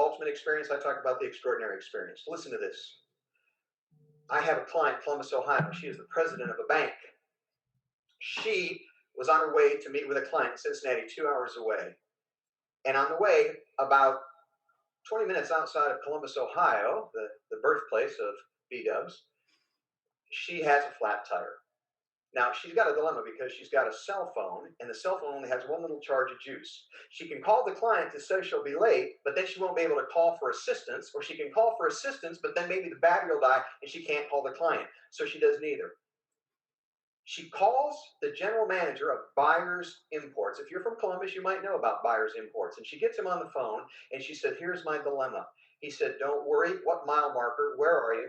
ultimate experience, I talk about the extraordinary experience. Listen to this. I have a client, Columbus, Ohio. She is the president of a bank. She was on her way to meet with a client in Cincinnati, 2 hours away. And on the way, about 20 minutes outside of Columbus, Ohio, the birthplace of B-dubs, she has a flat tire. Now, she's got a dilemma because she's got a cell phone, and the cell phone only has one little charge of juice. She can call the client to say she'll be late, but then she won't be able to call for assistance, or she can call for assistance, but then maybe the battery will die, and she can't call the client. So she does neither. She calls the general manager of Buyers Imports. If you're from Columbus, you might know about Buyers Imports. And she gets him on the phone, and she said, here's my dilemma. He said, don't worry, what mile marker, where are you?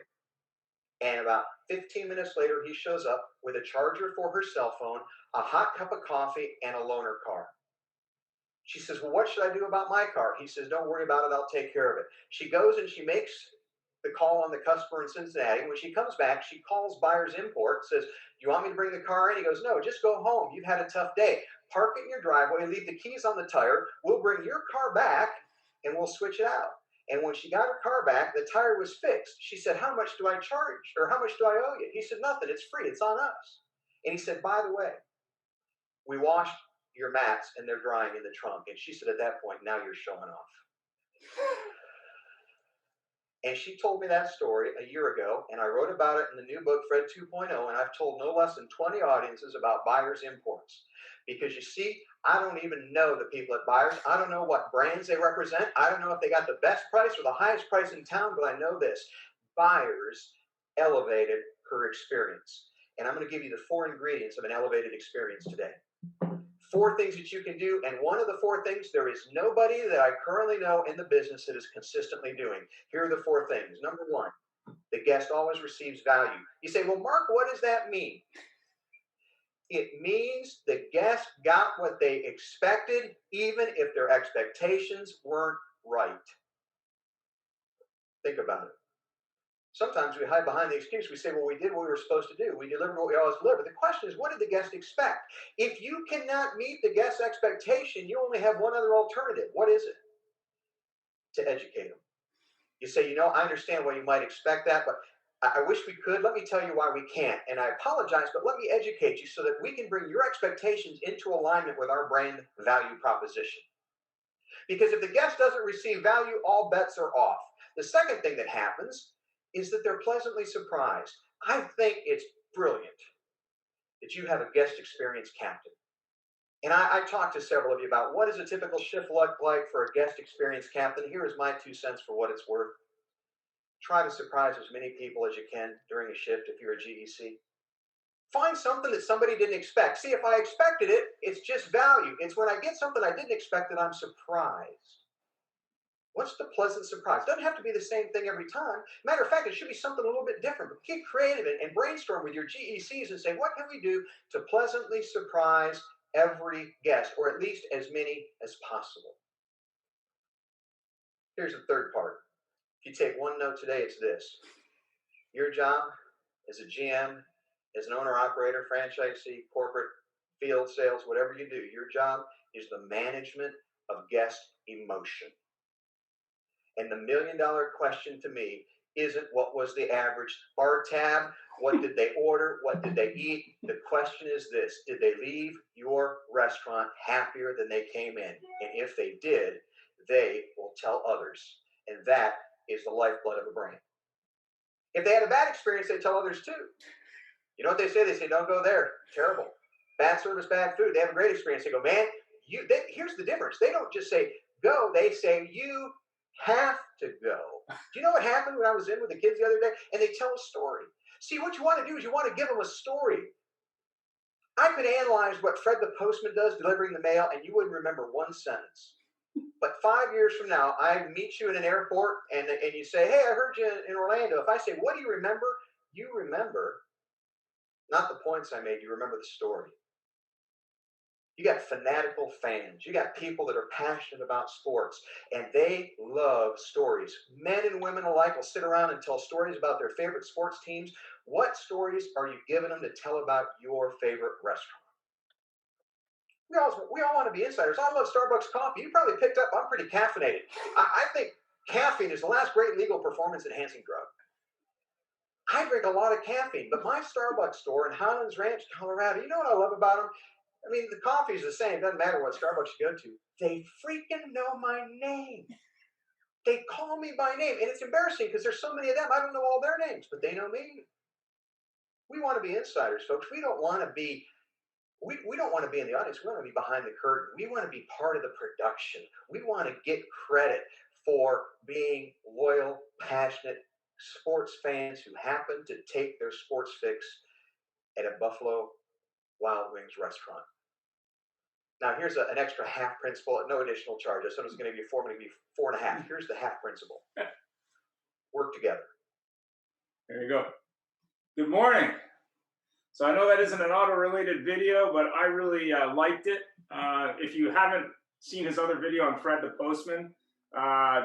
And about 15 minutes later, he shows up with a charger for her cell phone, a hot cup of coffee, and a loaner car. She says, well, what should I do about my car? He says, don't worry about it. I'll take care of it. She goes and she makes the call on the customer in Cincinnati. When she comes back, she calls Buyers Import, says, do you want me to bring the car in? He goes, no, just go home. You've had a tough day. Park it in your driveway, leave the keys on the tire. We'll bring your car back and we'll switch it out. And when she got her car back, the tire was fixed. She said, how much do I charge? Or how much do I owe you? He said, nothing. It's free. It's on us. And he said, by the way, we washed your mats and they're drying in the trunk. And she said, at that point, now you're showing off. And she told me that story a year ago, and I wrote about it in the new book, Fred 2.0, and I've told no less than 20 audiences about Buyers Imports. Because you see, I don't even know the people at Buyers. I don't know what brands they represent. I don't know if they got the best price or the highest price in town, but I know this. Buyers elevated her experience. And I'm going to give you the 4 ingredients of an elevated experience today. 4 things that you can do, and one of the 4 things, there is nobody that I currently know in the business that is consistently doing. Here are the 4 things. Number 1, the guest always receives value. You say, well, Mark, what does that mean? It means the guest got what they expected, even if their expectations weren't right. Think about it. Sometimes we hide behind the excuse. We say, well, we did what we were supposed to do. We delivered what we always deliver. The question is, what did the guest expect? If you cannot meet the guest's expectation, you only have one other alternative. What is it? To educate them. You say, I understand why you might expect that, but I wish we could. Let me tell you why we can't. And I apologize, but let me educate you so that we can bring your expectations into alignment with our brand value proposition. Because if the guest doesn't receive value, all bets are off. The second thing that happens is that they're pleasantly surprised. I think it's brilliant that you have a guest experience captain. And I talked to several of you about what is a typical shift look like for a guest experience captain. Here is my 2 cents for what it's worth. Try to surprise as many people as you can during a shift if you're a GEC. Find something that somebody didn't expect. See, if I expected it, it's just value. It's when I get something I didn't expect that I'm surprised. What's the pleasant surprise? Doesn't have to be the same thing every time. Matter of fact, it should be something a little bit different. But get creative and brainstorm with your GECs and say, what can we do to pleasantly surprise every guest, or at least as many as possible? Here's the third part. If you take one note today, it's this. Your job as a GM, as an owner-operator, franchisee, corporate, field sales, whatever you do, your job is the management of guest emotion. And the million-dollar question to me isn't what was the average bar tab, what did they order, what did they eat. The question is this: did they leave your restaurant happier than they came in? And if they did, they will tell others. And that is the lifeblood of a brand. If they had a bad experience, they tell others too. You know what they say? They say, don't go there. Terrible. Bad service, bad food. They have a great experience. They go, man, here's the difference. They don't just say, go. They say, you have to go. Do you know what happened when I was in with the kids the other day? And they tell a story. See, what you want to do is you want to give them a story. I could analyze what Fred the postman does delivering the mail, and you wouldn't remember one sentence. But 5 years from now, I meet you in an airport, and you say, hey, I heard you in Orlando. If I say, what do you remember? You remember not the points I made. You remember the story. You got fanatical fans. You got people that are passionate about sports, and they love stories. Men and women alike will sit around and tell stories about their favorite sports teams. What stories are you giving them to tell about your favorite restaurant? We all want to be insiders. I love Starbucks coffee. You probably picked up I'm pretty caffeinated. I think Caffeine is the last great legal performance enhancing drug. I drink a lot of caffeine, but my Starbucks store in Highlands Ranch, Colorado, you know what I love about them? I mean, the coffee is the same. Doesn't matter what Starbucks you go to. They freaking know my name. They call me by name. And it's embarrassing because there's so many of them. I don't know all their names, but they know me. We want to be insiders, folks. We don't want to be we don't want to be in the audience. We want to be behind the curtain. We want to be part of the production. We want to get credit for being loyal, passionate sports fans who happen to take their sports fix at a Buffalo Wild Wings restaurant. Now, here's an extra half principle at no additional charge. I said it was going to be 4, I'm going to give you 4.5. Here's the half principle. Work together. There you go. Good morning. So I know that isn't an auto-related video, but I really liked it. If you haven't seen his other video on Fred the Postman,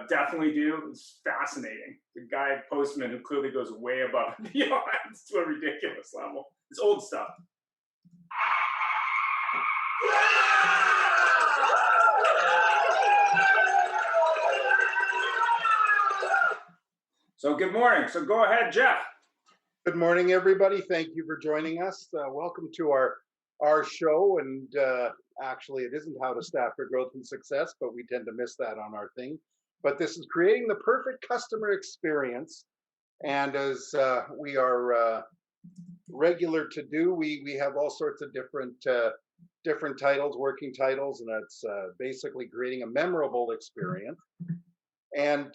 definitely do. It's fascinating. The guy Postman who clearly goes way above and beyond to a ridiculous level. It's old stuff. So good morning. So go ahead, Jeff. Good morning, everybody. Thank you for joining us. Welcome to our show. And actually, it isn't how to staff for growth and success, but we tend to miss that on our thing. But this is creating the perfect customer experience. And as we are regular to do, we have all sorts of different titles, working titles, and that's basically creating a memorable experience. And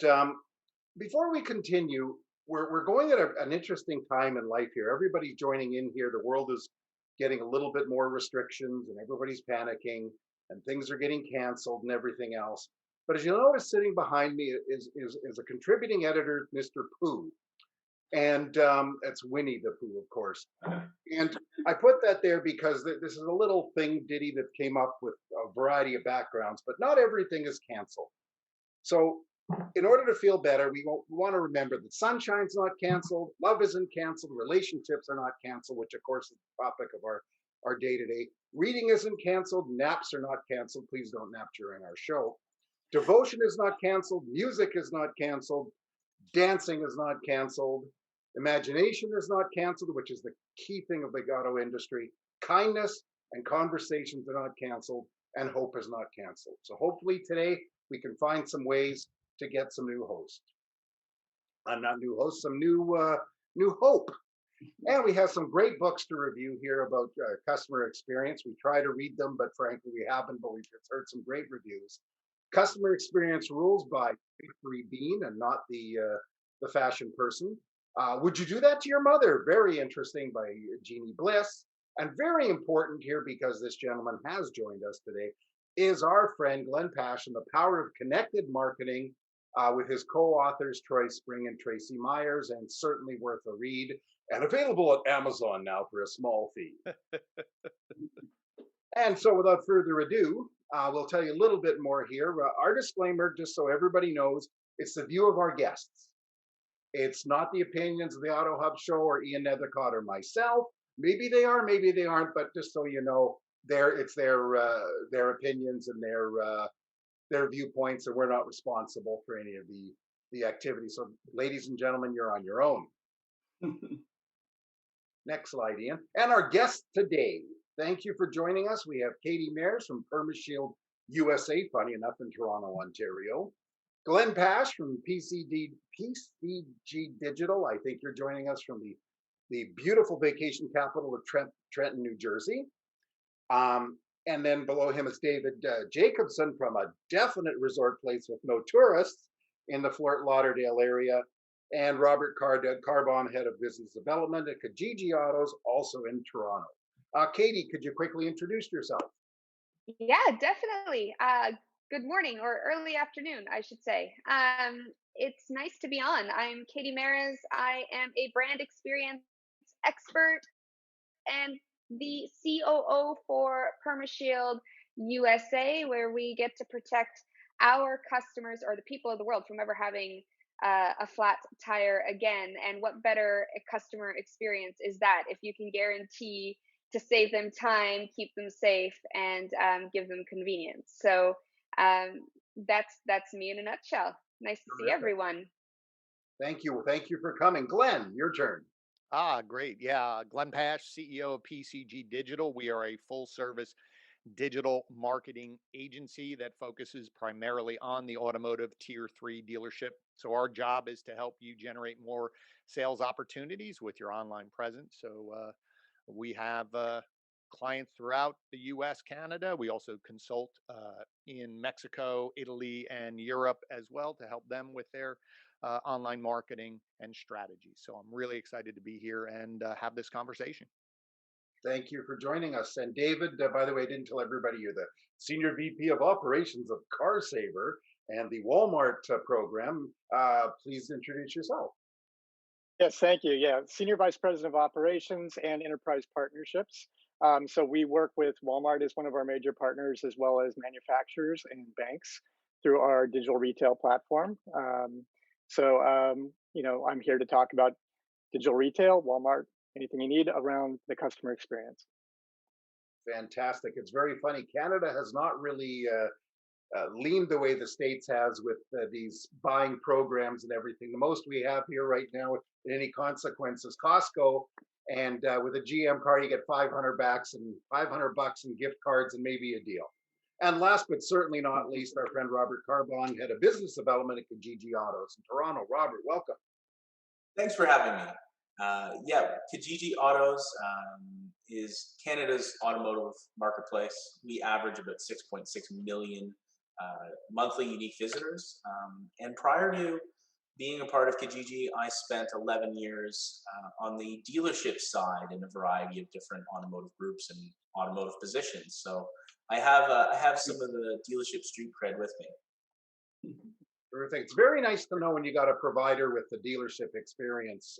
before we continue, we're going at an interesting time in life here. Everybody's joining in here. The world is getting a little bit more restrictions, and everybody's panicking, and things are getting canceled and everything else. But as you notice, sitting behind me is a contributing editor, Mr. Pooh. And it's Winnie the Pooh, of course. And I put that there because this is a little thing ditty that came up with a variety of backgrounds, but not everything is canceled. So in order to feel better, we want to remember that sunshine's not canceled, love isn't canceled, relationships are not canceled, which of course is the topic of our day-to-day. Reading isn't canceled, naps are not canceled. Please don't nap during our show. Devotion is not canceled, music is not canceled, dancing is not canceled, imagination is not canceled, which is the key thing of the auto industry. Kindness and conversations are not canceled, and hope is not canceled. So hopefully today we can find some ways to get some new hosts. Not new hosts, some new hope. And we have some great books to review here about customer experience. We try to read them, but frankly we haven't, but we've heard some great reviews. Customer Experience Rules by Victory Bean, and not the fashion person. Would You Do That to Your Mother? Very interesting, by Genie Bliss. And very important here, because this gentleman has joined us today, is our friend Glenn Pash and the Power of Connected Marketing, with his co-authors Troy Spring and Tracy Myers, and certainly worth a read, and available at Amazon now for a small fee. And so without further ado, we'll tell you a little bit more here. Our disclaimer, just so everybody knows, it's the view of our guests. It's not the opinions of the Auto Hub Show or Ian Nethercott or myself. Maybe they are, maybe they aren't, but just so you know, it's their opinions and their viewpoints, and we're not responsible for any of the activities. So ladies and gentlemen, you're on your own. Next slide, Ian. And our guest today, thank you for joining us. We have Katie Mares from PermaShield USA, funny enough, in Toronto, Ontario. Glenn Pash from PCG Digital. I think you're joining us from the beautiful vacation capital of Trenton, New Jersey. And then below him is David Jacobson from a definite resort place with no tourists in the Fort Lauderdale area. And Robert Carbon, Head of Business Development at Kijiji Autos, also in Toronto. Katie, could you quickly introduce yourself? Yeah, definitely. Good morning, or early afternoon, I should say. It's nice to be on. I'm Katie Mares. I am a brand experience expert and the COO for PermaShield USA, where we get to protect our customers, or the people of the world, from ever having a flat tire again. And what better a customer experience is that, if you can guarantee to save them time, keep them safe, and give them convenience. So that's me in a nutshell. Nice to see Terrific. everyone. Thank you. Thank you for coming. Glenn, your turn. Great. Yeah. Glenn Pash, CEO of PCG Digital. We are a full service digital marketing agency that focuses primarily on the automotive tier three dealership. So, our job is to help you generate more sales opportunities with your online presence. We have clients throughout the US, Canada. We also consult in Mexico, Italy, and Europe as well to help them with their online marketing and strategy. So I'm really excited to be here and have this conversation. Thank you for joining us. And David, by the way, I didn't tell everybody you're the Senior VP of Operations of CarSaver and the Walmart program. Please introduce yourself. Yes, thank you. Yeah, Senior Vice President of Operations and Enterprise Partnerships. So we work with Walmart as one of our major partners, as well as manufacturers and banks through our digital retail platform. I'm here to talk about digital retail, Walmart, anything you need around the customer experience. Fantastic. It's very funny. Canada has not really leaned the way the States has with these buying programs and everything. The most we have here right now, in any consequence, is Costco. And with a GM card, you get 500 bucks and 500 bucks in gift cards and maybe a deal. And last but certainly not least, our friend Robert Carbon, head of business development at Genie Autos in Toronto. Robert, welcome. Thanks for having me. Kijiji Autos is Canada's automotive marketplace. We average about 6.6 million monthly unique visitors. And prior to being a part of Kijiji, I spent 11 years on the dealership side in a variety of different automotive groups and automotive positions. So I have some of the dealership street cred with me. Terrific. It's very nice to know when you got a provider with the dealership experience.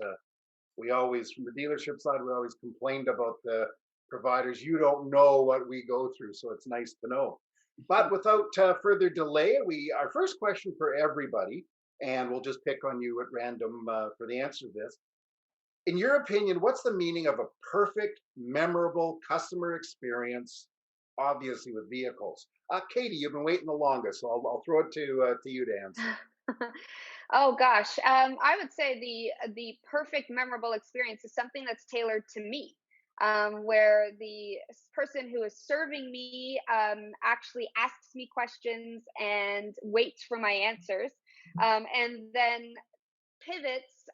We always, from the dealership side, we always complained about the providers. You don't know what we go through, so it's nice to know. But without further delay, our first question for everybody, and we'll just pick on you at random for the answer to this. In your opinion, what's the meaning of a perfect, memorable customer experience, obviously with vehicles? Katie, you've been waiting the longest, so I'll throw it to you to answer. Oh gosh, I would say the perfect memorable experience is something that's tailored to me, where the person who is serving me actually asks me questions and waits for my answers, and then pivots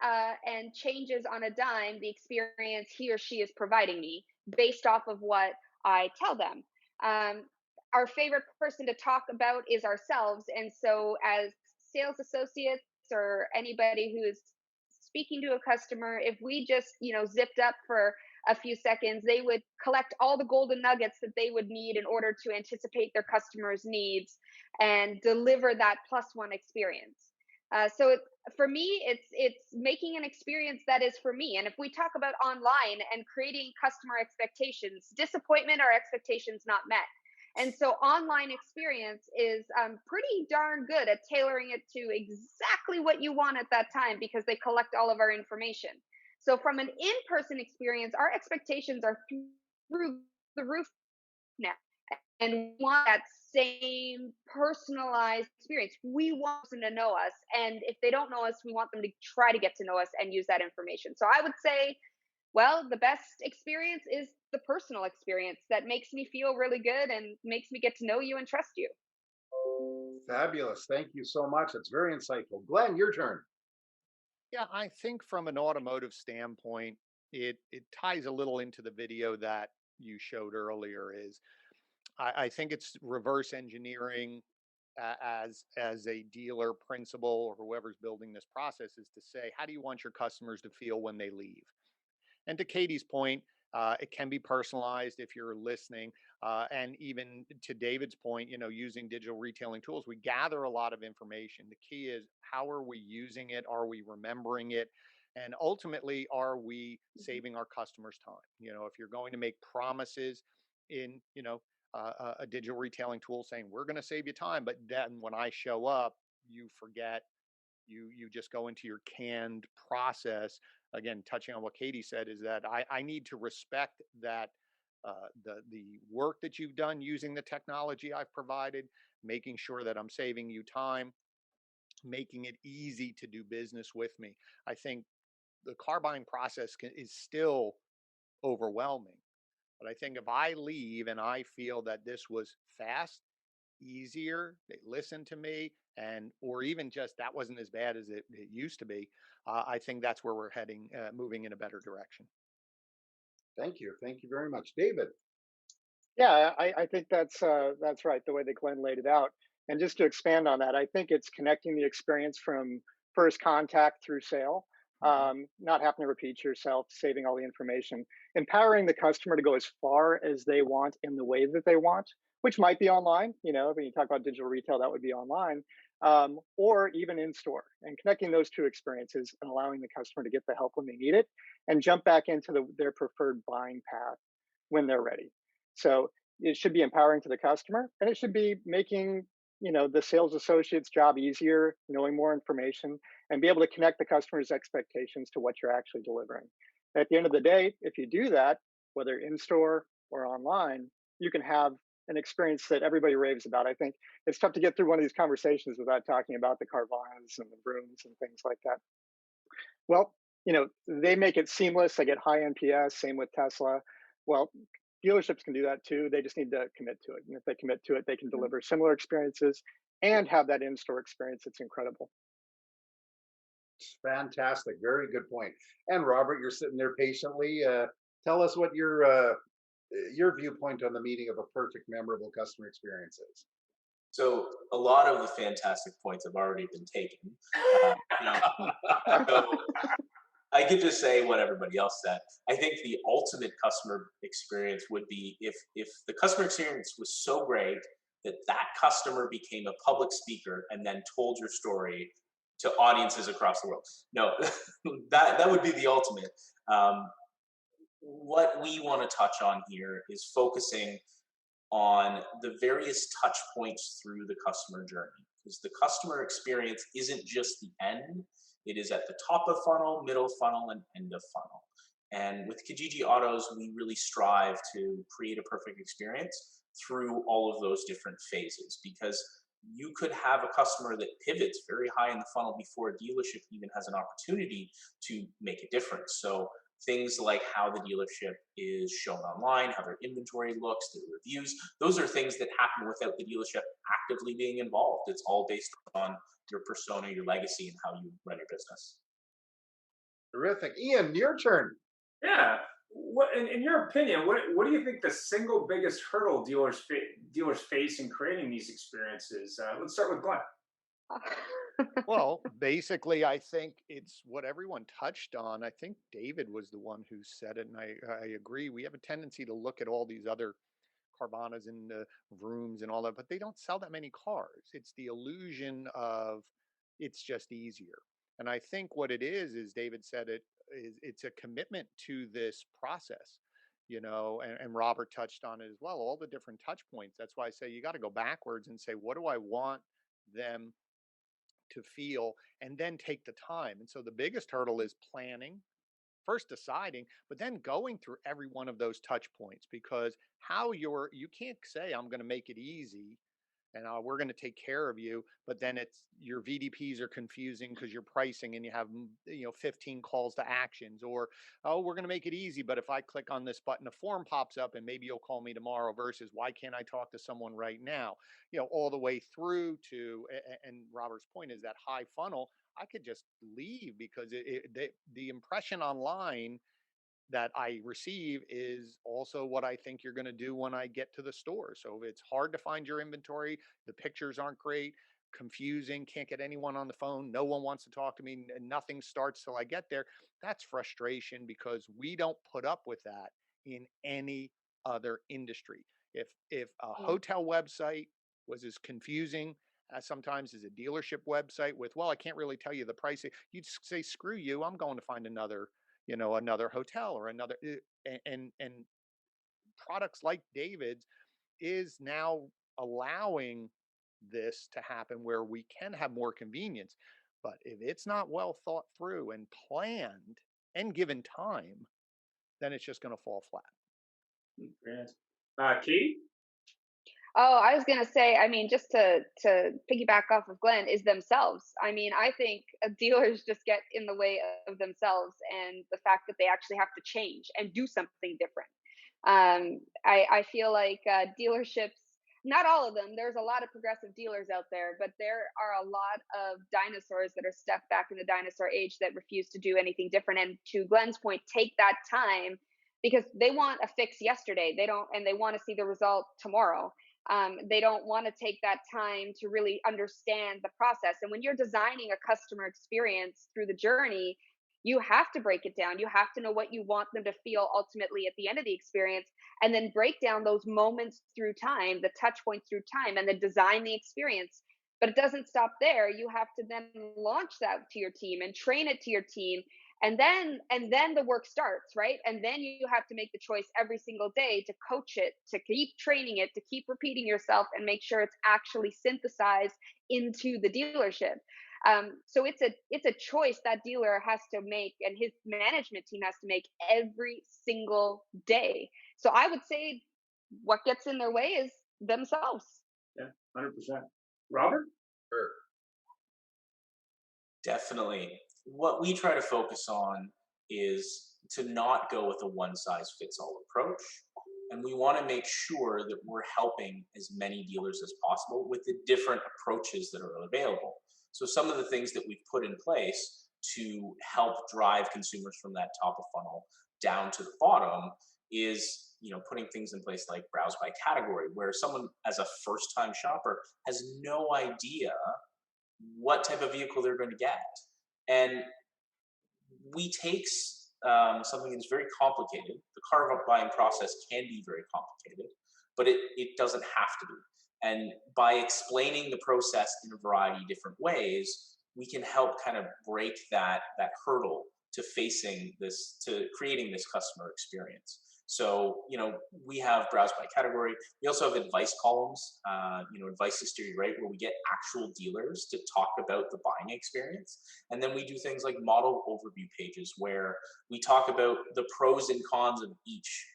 and changes on a dime the experience he or she is providing me based off of what I tell them. Um, our favorite person to talk about is ourselves. And so, as sales associates or anybody who is speaking to a customer, if we just, zipped up for a few seconds, they would collect all the golden nuggets that they would need in order to anticipate their customers' needs and deliver that plus one experience. For me, it's making an experience that is for me. And if we talk about online and creating customer expectations, disappointment or expectations not met. And so online experience is pretty darn good at tailoring it to exactly what you want at that time because they collect all of our information. So from an in-person experience, our expectations are through the roof now, and we want that same personalized experience. We want them to know us, and if they don't know us, we want them to try to get to know us and use that information. So I would say, well, the best experience is the personal experience that makes me feel really good and makes me get to know you and trust you. Fabulous. Thank you so much. It's very insightful. Glenn, your turn. Yeah, I think from an automotive standpoint, it ties a little into the video that you showed earlier. Is I think it's reverse engineering as a dealer principal or whoever's building this process is to say, how do you want your customers to feel when they leave? And to Katie's point, it can be personalized if you're listening. And even to David's point, using digital retailing tools, we gather a lot of information. The key is, how are we using it? Are we remembering it? And ultimately, are we saving our customers time? If you're going to make promises in, a digital retailing tool saying, we're going to save you time, but then when I show up, you forget, you just go into your canned process. Again, touching on what Katie said, is that I need to respect that the work that you've done using the technology I've provided, making sure that I'm saving you time. making it easy to do business with me. I think the car buying process is still overwhelming. But I think if I leave and I feel that this was fast, easier, they listened to me, and or even just that wasn't as bad as it used to be, I think that's where we're heading, moving in a better direction. Thank you. Thank you very much. David. Yeah, I think that's right, the way that Glenn laid it out. And just to expand on that, I think it's connecting the experience from first contact through sale, Mhm. not having to repeat yourself, saving all the information, empowering the customer to go as far as they want in the way that they want, which might be online. You know, when you talk about digital retail, that would be online, or even in store, and connecting those two experiences and allowing the customer to get the help when they need it and jump back into their preferred buying path when they're ready. So it should be empowering to the customer, and it should be making the sales associate's job easier, knowing more information, and be able to connect the customer's expectations to what you're actually delivering. At the end of the day, if you do that, whether in store or online, you can have an experience that everybody raves about. I think it's tough to get through one of these conversations without talking about the Carvanas and the brooms and things like that. Well, they make it seamless. They get high NPS. Same with Tesla. Well, dealerships can do that too. They just need to commit to it. And if they commit to it, they can deliver similar experiences and have that in-store experience. It's incredible. Fantastic. Very good point. And Robert, you're sitting there patiently. Tell us what your viewpoint on the meaning of a perfect, memorable customer experience is. So a lot of the fantastic points have already been taken. You know, so I could just say what everybody else said. I think the ultimate customer experience would be if the customer experience was so great that that customer became a public speaker and then told your story to audiences across the world. No, that would be the ultimate. Um, what we want to touch on here is focusing on the various touch points through the customer journey, because the customer experience isn't just the end, it is at the top of funnel, middle funnel, and end of funnel. And with Kijiji Autos, we really strive to create a perfect experience through all of those different phases, because you could have a customer that pivots very high in the funnel before a dealership even has an opportunity to make a difference. So things like how the dealership is shown online, how their inventory looks, their reviews, those are things that happen without the dealership actively being involved. It's all based on your persona, your legacy, and how you run your business. Terrific. Ian, your turn. Yeah. What, in your opinion, what do you think the single biggest hurdle dealers face in creating these experiences? Let's start with Glenn. Well, basically, I think it's what everyone touched on. I think David was the one who said it, and I agree. We have a tendency to look at all these other Carvanas and rooms and all that, but they don't sell that many cars. It's the illusion of it's just easier. And I think what it is David said it, is it's a commitment to this process, and Robert touched on it as well, all the different touch points. That's why I say you got to go backwards and say, what do I want them to feel, and then take the time. And so the biggest hurdle is planning, first deciding, but then going through every one of those touch points, because you can't say I'm going to make it easy and we're going to take care of you, but then it's your VDPs are confusing because you're pricing and you have 15 calls to actions, or oh, we're going to make it easy, but if I click on this button a form pops up and maybe you'll call me tomorrow, versus why can't I talk to someone right now, all the way through to, and Robert's point is that high funnel, I could just leave because the impression online that I receive is also what I think you're going to do when I get to the store. So if it's hard to find your inventory, the pictures aren't great, confusing, can't get anyone on the phone, no one wants to talk to me, and nothing starts till I get there, that's frustration, because we don't put up with that in any other industry. If a hotel website was as confusing as sometimes as a dealership website with, well, I can't really tell you the price, you'd say, screw you, I'm going to find another hotel or another, and products like David's is now allowing this to happen, where we can have more convenience. But if it's not well thought through and planned and given time, then it's just going to fall flat. Great. Katie? Oh, I was gonna say, I mean, just to piggyback off of Glenn, is themselves. I mean, I think dealers just get in the way of themselves, and the fact that they actually have to change and do something different. I feel like dealerships, not all of them. There's a lot of progressive dealers out there, but there are a lot of dinosaurs that are stuck back in the dinosaur age that refuse to do anything different. And to Glenn's point, take that time because they want a fix yesterday. They don't, and they want to see the result tomorrow. They don't want to take that time to really understand the process. And when you're designing a customer experience through the journey, you have to break it down. You have to know what you want them to feel ultimately at the end of the experience, and then break down those moments through time, the touch points through time, and then design the experience. But it doesn't stop there. You have to then launch that to your team and train it to your team, and then the work starts, right? And then you have to make the choice every single day to coach it, to keep training it, to keep repeating yourself, and make sure it's actually synthesized into the dealership. So it's a choice that dealer has to make, and his management team has to make every single day. So I would say what gets in their way is themselves. Yeah, 100%. Robert? Sure. Definitely. What we try to focus on is to not go with a one size fits all approach. And we want to make sure that we're helping as many dealers as possible with the different approaches that are available. So some of the things that we've put in place to help drive consumers from that top of funnel down to the bottom is, putting things in place like browse by category, where someone as a first time shopper has no idea what type of vehicle they're going to get. And we take something that's very complicated. The car buying process can be very complicated, but it doesn't have to be. And by explaining the process in a variety of different ways, we can help kind of break that hurdle to creating this customer experience. So, we have browse by category. We also have advice columns, advice history, right, where we get actual dealers to talk about the buying experience. And then we do things like model overview pages where we talk about the pros and cons of each,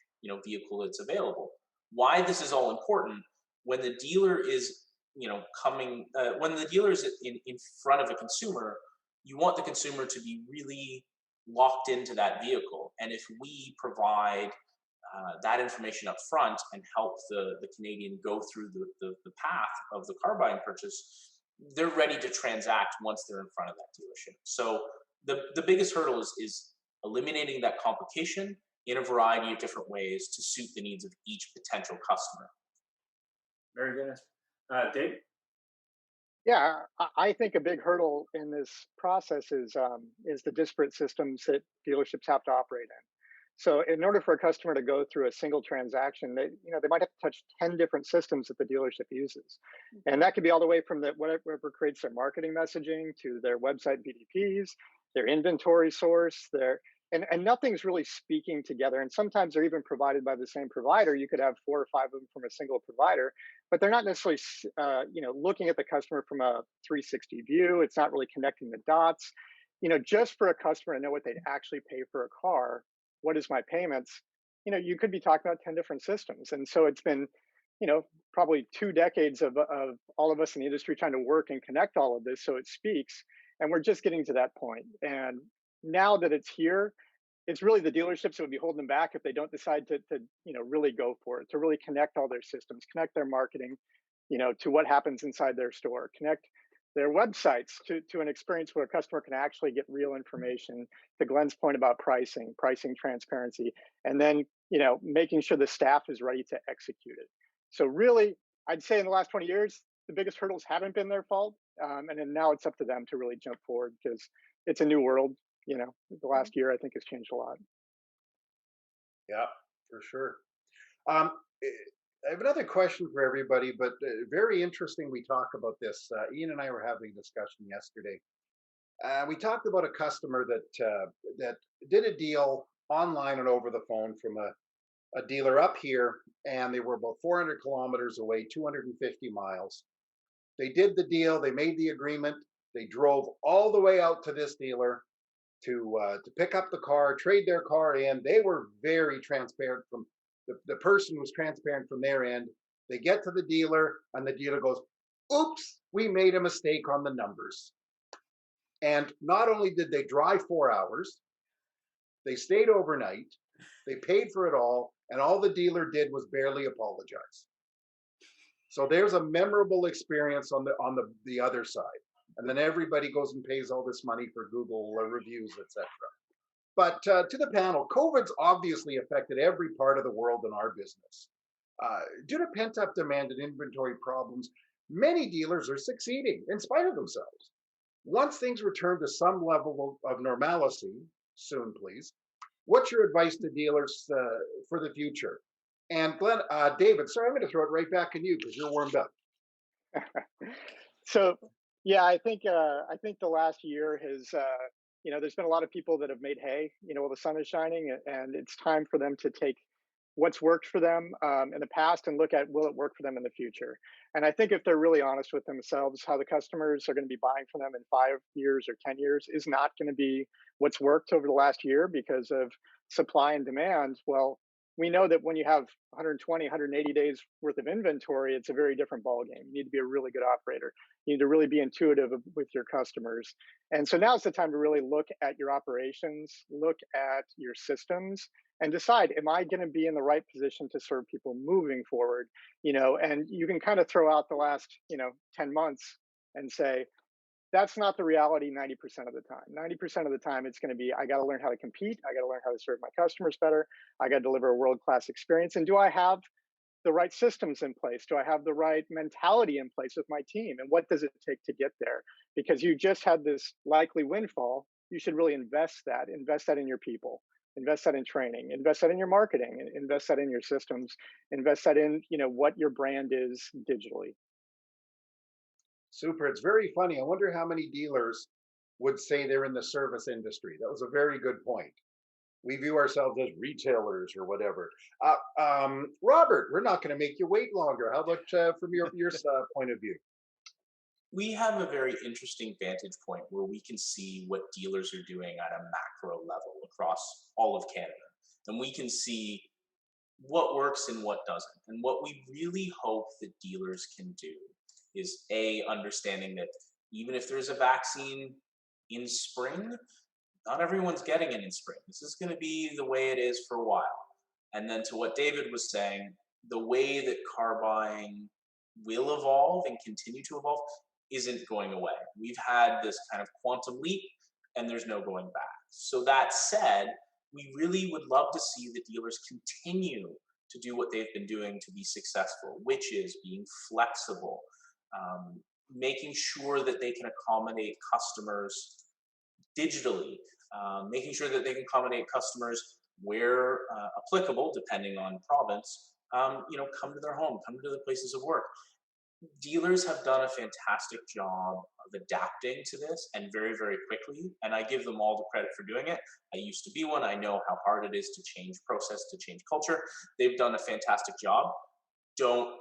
vehicle that's available. Why this is all important: when the dealer is, when the dealer is in front of a consumer, you want the consumer to be really locked into that vehicle. And if we provide that information up front and help the Canadian go through the path of the car buying purchase, they're ready to transact once they're in front of that dealership. So the biggest hurdle is eliminating that complication in a variety of different ways to suit the needs of each potential customer. Very good. Dave? Yeah, I think a big hurdle in this process is the disparate systems that dealerships have to operate in. So in order for a customer to go through a single transaction, they might have to touch 10 different systems that the dealership uses. And that could be all the way from whatever creates their marketing messaging to their website BDPs, their inventory source, and nothing's really speaking together. And sometimes they're even provided by the same provider. You could have 4 or 5 of them from a single provider, but they're not necessarily looking at the customer from a 360 view. It's not really connecting the dots. Just for a customer to know what they'd actually pay for a car, what is my payments, you could be talking about 10 different systems. And so it's been, probably 2 decades of all of us in the industry trying to work and connect all of this so it speaks. And we're just getting to that point. And now that it's here, it's really the dealerships that would be holding them back if they don't decide to really go for it, to really connect all their systems, connect their marketing, to what happens inside their store, connect their websites to an experience where a customer can actually get real information, to Glenn's point about pricing transparency, and then, making sure the staff is ready to execute it. So really, I'd say in the last 20 years, the biggest hurdles haven't been their fault. And then now it's up to them to really jump forward because it's a new world. The last year, I think, has changed a lot. Yeah, for sure. I have another question for everybody, but very interesting. We talk about this. Ian and I were having a discussion yesterday. We talked about a customer that did a deal online and over the phone from a dealer up here, and they were about 400 kilometers away, 250 miles. They did the deal. They made the agreement. They drove all the way out to this dealer to pick up the car, trade their car in. They were very transparent. From the person was transparent from their end. They get to the dealer, and the dealer goes, oops, we made a mistake on the numbers. And not only did they drive 4 hours, they stayed overnight, they paid for it all the dealer did was barely apologize. So there's a memorable experience on the other side. And then everybody goes and pays all this money for Google reviews, etc. But to the panel, COVID's obviously affected every part of the world in our business. Due to pent up demand and inventory problems, many dealers are succeeding in spite of themselves. Once things return to some level of normalcy, soon please, what's your advice to dealers for the future? And Glenn, David, sorry, I'm going to throw it right back at you because you're warmed up. So yeah, I think the last year has there's been a lot of people that have made hay, while the sun is shining, and it's time for them to take what's worked for them in the past and look at will it work for them in the future. And I think if they're really honest with themselves, how the customers are going to be buying from them in 5 years or 10 years is not going to be what's worked over the last year because of supply and demand. Well, we know that when you have 120, 180 days worth of inventory, it's a very different ballgame. You need to be a really good operator. You need to really be intuitive with your customers. And so now's the time to really look at your operations, look at your systems, and decide, am I going to be in the right position to serve people moving forward? And you can kind of throw out the last, 10 months and say, that's not the reality 90% of the time. 90% of the time, it's going to be, I got to learn how to compete. I got to learn how to serve my customers better. I got to deliver a world-class experience. And do I have the right systems in place? Do I have the right mentality in place with my team? And what does it take to get there? Because you just had this likely windfall. You should really invest that in your people, invest that in training, invest that in your marketing, invest that in your systems, invest that in, what your brand is digitally. Super. It's very funny. I wonder how many dealers would say they're in the service industry. That was a very good point. We view ourselves as retailers or whatever. Robert, we're not going to make you wait longer. How about from your point of view? We have a very interesting vantage point where we can see what dealers are doing at a macro level across all of Canada. And we can see what works and what doesn't. And what we really hope that dealers can do is understanding that even if there's a vaccine in spring, not everyone's getting it in spring. This is going to be the way it is for a while. And then to what David was saying, the way that car buying will evolve and continue to evolve isn't going away. We've had this kind of quantum leap and there's no going back. So that said, we really would love to see the dealers continue to do what they've been doing to be successful, which is being flexible, making sure that they can accommodate customers digitally, making sure that they can accommodate customers where applicable, depending on province, come to their home, come to the places of work. Dealers have done a fantastic job of adapting to this and very, very quickly, and I give them all the credit for doing it. I used to be one. I know how hard it is to change process, to change culture. They've done a fantastic job. Don't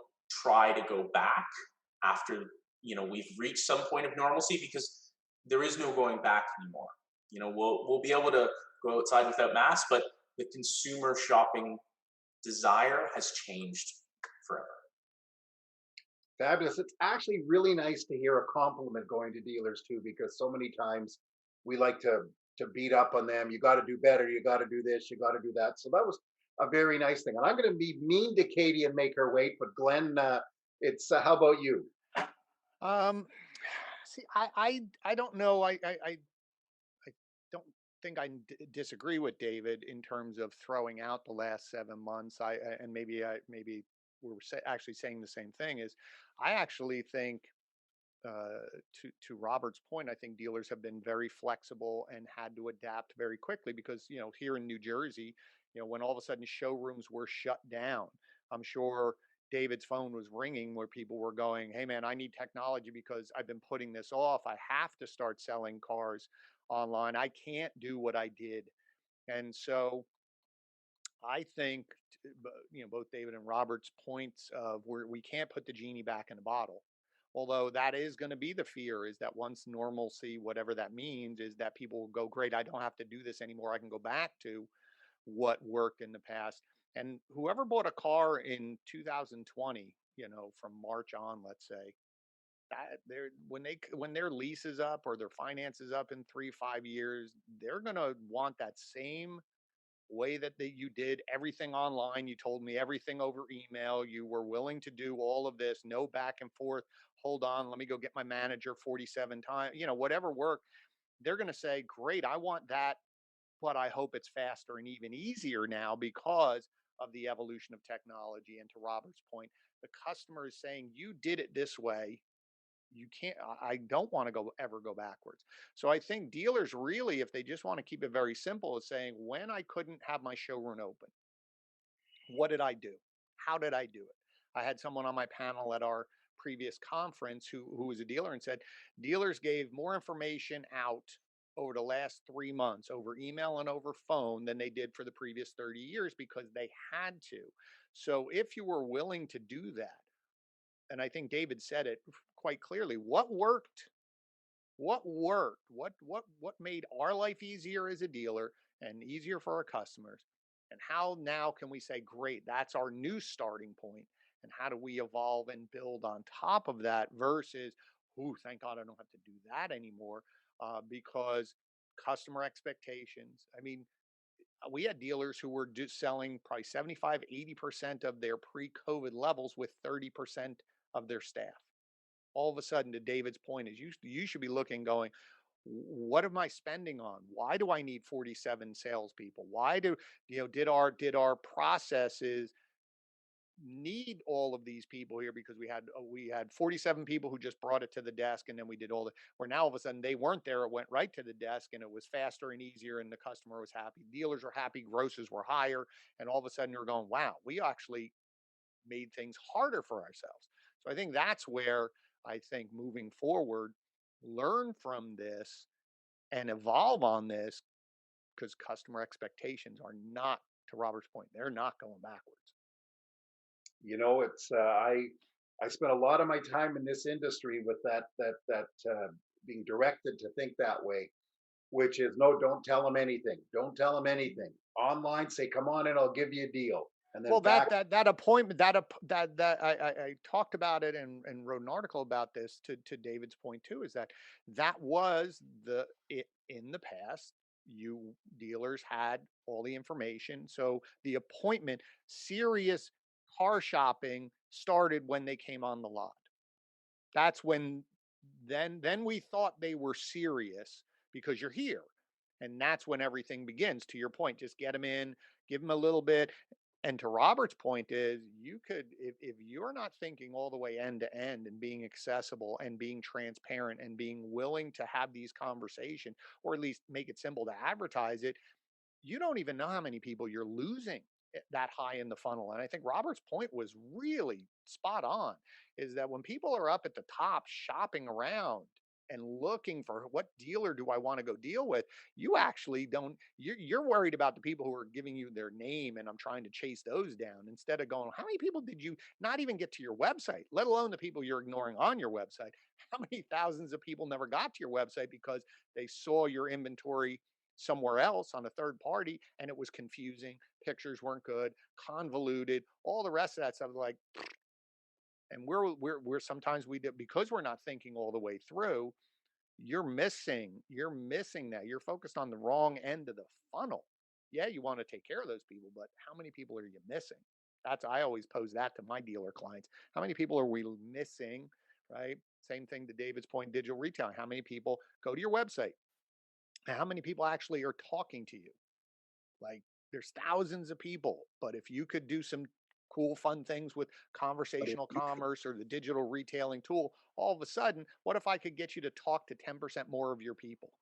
try to go back after we've reached some point of normalcy, because there is no going back anymore. We'll be able to go outside without masks, but the consumer shopping desire has changed forever. Fabulous. It's actually really nice to hear a compliment going to dealers too, because so many times we like to beat up on them. You got to do better. You got to do this. You got to do that. So that was a very nice thing. And I'm going to be mean to Katie and make her wait. But Glenn, it's how about you? See, I don't know. I don't think I disagree with David in terms of throwing out the last 7 months. And maybe we're actually saying the same thing. Is I actually think to Robert's point, I think dealers have been very flexible and had to adapt very quickly because here in New Jersey, when all of a sudden showrooms were shut down, I'm sure David's phone was ringing where people were going, hey man, I need technology because I've been putting this off. I have to start selling cars online. I can't do what I did. And so I think, both David and Robert's points of where we can't put the genie back in the bottle. Although that is going to be the fear, is that once normalcy, whatever that means, is that people will go, great, I don't have to do this anymore. I can go back to what worked in the past. And whoever bought a car in 2020, from March on, let's say, that they're when their lease is up or their finance is up in 3 5 years, they're gonna want that same way that you did everything online. You told me everything over email. You were willing to do all of this, no back and forth. Hold on, let me go get my manager 47 times. Whatever work, they're going to say, "Great, I want that, but I hope it's faster and even easier now because of the evolution of technology." And to Robert's point, the customer is saying, "You did it this way. You can't, I don't want to ever go backwards." So I think dealers really, if they just want to keep it very simple, is saying, when I couldn't have my showroom open, what did I do? How did I do it? I had someone on my panel at our previous conference who was a dealer and said dealers gave more information out over the last 3 months over email and over phone than they did for the previous 30 years because they had to. So if you were willing to do that, and I think David said it quite clearly, what worked? What worked? What made our life easier as a dealer and easier for our customers? And how now can we say, great, that's our new starting point? And how do we evolve and build on top of that versus, oh, thank God I don't have to do that anymore, because customer expectations. I mean, we had dealers who were just selling probably 75, 80% of their pre-COVID levels with 30% of their staff. All of a sudden, to David's point, is you should be looking, going, what am I spending on? Why do I need 47 salespeople? Why did our processes need all of these people here? Because we had 47 people who just brought it to the desk, and then we did all the. Where now all of a sudden they weren't there, it went right to the desk, and it was faster and easier, and the customer was happy, dealers were happy, grosses were higher, and all of a sudden you're going, wow, we actually made things harder for ourselves. So I think that's where I think moving forward, learn from this and evolve on this, because customer expectations are not, to Robert's point, they're not going backwards. It's I spent a lot of my time in this industry with that being directed to think that way, which is no, don't tell them anything. Don't tell them anything. Online, say, come on in, I'll give you a deal. And then Well, back, that appointment, that I talked about it and wrote an article about this to David's point too, is that was in the past, you dealers had all the information. So the appointment, serious car shopping started when they came on the lot. That's when then we thought they were serious because you're here. And that's when everything begins. To your point, just get them in, give them a little bit. And to Robert's point is, you could, if you're not thinking all the way end to end and being accessible and being transparent and being willing to have these conversations, or at least make it simple to advertise it, you don't even know how many people you're losing that high in the funnel. And I think Robert's point was really spot on, is that when people are up at the top shopping around and looking for what dealer do I want to go deal with, you actually don't, you're worried about the people who are giving you their name, and I'm trying to chase those down, instead of going, how many people did you not even get to your website, let alone the people you're ignoring on your website? How many thousands of people never got to your website because they saw your inventory somewhere else on a third party, and it was confusing, pictures weren't good, convoluted, all the rest of that stuff, like. And we're sometimes we do, because we're not thinking all the way through, you're missing that, you're focused on the wrong end of the funnel. Yeah, you want to take care of those people, but how many people are you missing? That's, I always pose that to my dealer clients. How many people are we missing? Right, same thing to David's point, digital retailing. How many people go to your website? How many people actually are talking to you? Like, there's thousands of people, but if you could do some cool, fun things with but if conversational you commerce or the digital retailing tool, all of a sudden, what if I could get you to talk to 10% more of your people?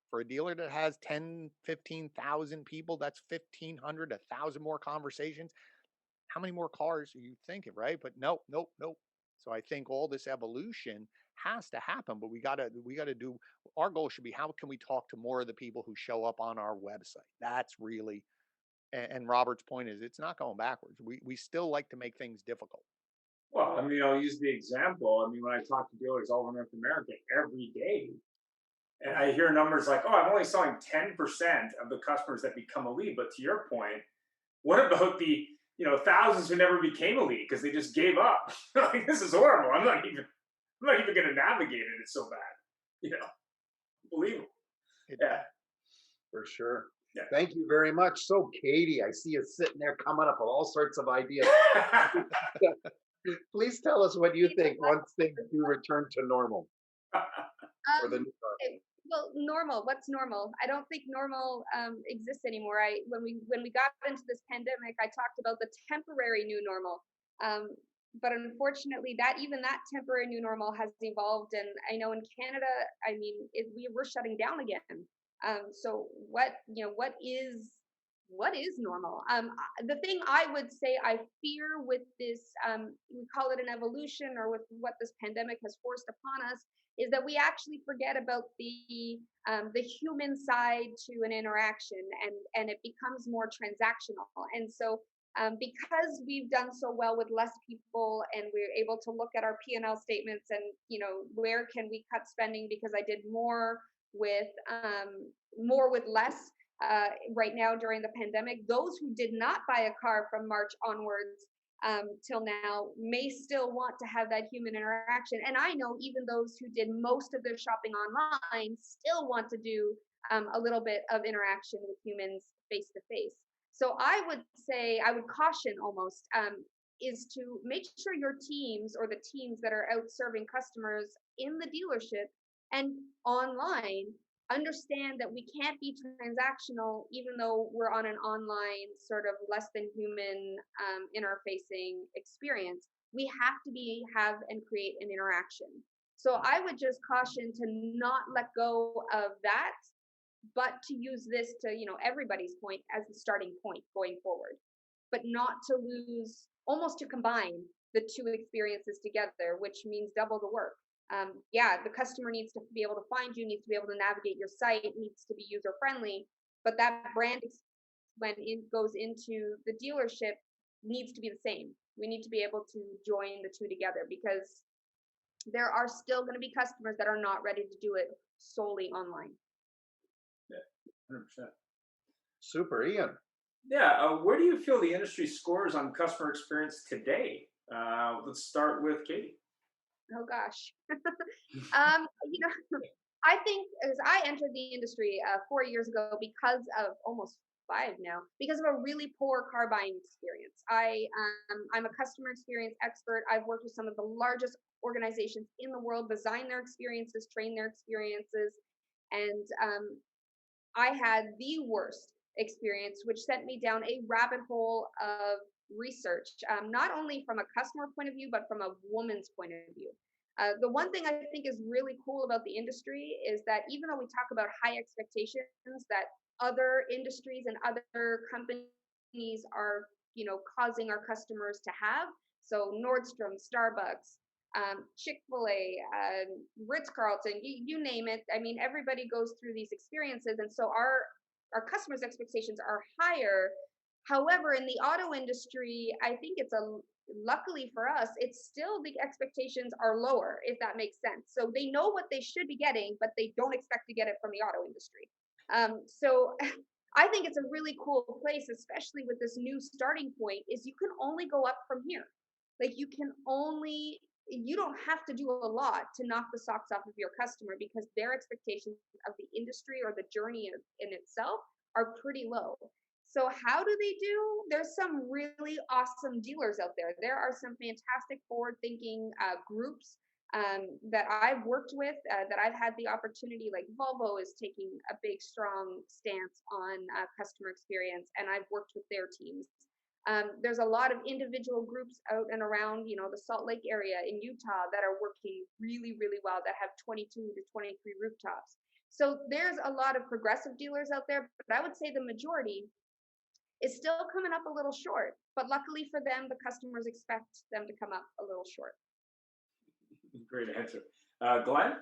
For a dealer that has 10, 15,000 people, that's 1,500, 1,000 more conversations. How many more cars are you thinking, right? But nope, nope, nope. So I think all this evolution has to happen, but we gotta do, our goal should be, how can we talk to more of the people who show up on our website? That's really, and Robert's point is, it's not going backwards. We still like to make things difficult. Well, I mean, I'll use the example. I mean, when I talk to dealers all over North America every day, and I hear numbers like, oh, I'm only selling 10% of the customers that become a lead. But to your point, What about the thousands who never became a lead because they just gave up? Like, this is horrible. I'm not even going to navigate it. It's so bad. Unbelievable. Yeah. For sure. Yeah. Thank you very much. So, Katie, I see you sitting there coming up with all sorts of ideas. Please tell us what you think once things do return to normal. Or the new normal. Well, normal. What's normal? I don't think normal exists anymore. When we got into this pandemic, I talked about the temporary new normal. But unfortunately, even that temporary new normal has evolved, and I know in Canada, I mean, we're shutting down again. So what is normal? The thing I would say I fear with this, we call it an evolution, or with what this pandemic has forced upon us, is that we actually forget about the human side to an interaction, and it becomes more transactional. And so because we've done so well with less people, and we're able to look at our P&L statements, and where can we cut spending because I did more with less. Right now during the pandemic, those who did not buy a car from March onwards till now may still want to have that human interaction. And I know even those who did most of their shopping online still want to do a little bit of interaction with humans face to face. So I would caution almost, is to make sure your teams, or the teams that are out serving customers in the dealership and online, understand that we can't be transactional even though we're on an online sort of less than human interfacing experience. We have to have and create an interaction. So I would just caution to not let go of that, but to use this to, everybody's point as the starting point going forward, but not to lose, almost to combine the two experiences together, which means double the work. The customer needs to be able to find you, needs to be able to navigate your site, needs to be user friendly, but that brand, when it goes into the dealership, needs to be the same. We need to be able to join the two together, because there are still going to be customers that are not ready to do it solely online. Yeah, 100%. Super, Ian. Yeah, where do you feel the industry scores on customer experience today? Let's start with Katie. Oh gosh. I think as I entered the industry 4 years ago, because of almost 5 now, because of a really poor car buying experience. I'm a customer experience expert. I've worked with some of the largest organizations in the world, design their experiences, train their experiences, and I had the worst experience, which sent me down a rabbit hole of research, not only from a customer point of view, but from a woman's point of view. The one thing I think is really cool about the industry is that even though we talk about high expectations that other industries and other companies are, causing our customers to have, so Nordstrom, Starbucks, Chick-fil-A, Ritz-Carlton, you name it. I mean, everybody goes through these experiences, and so our customers' expectations are higher. However, in the auto industry, I think luckily for us, it's still, the expectations are lower, if that makes sense. So they know what they should be getting, but they don't expect to get it from the auto industry. So I think it's a really cool place, especially with this new starting point, is you can only go up from here. Like you don't have to do a lot to knock the socks off of your customer, because their expectations of the industry or the journey in itself are pretty low. So how do they do? There's some really awesome dealers out there. There are some fantastic forward-thinking groups that I've worked with, that I've had the opportunity, like Volvo is taking a big, strong stance on customer experience, and I've worked with their teams. There's a lot of individual groups out and around, the Salt Lake area in Utah that are working really, really well, that have 22 to 23 rooftops. So there's a lot of progressive dealers out there, but I would say the majority is still coming up a little short. But luckily for them, the customers expect them to come up a little short. Great answer. Glenn?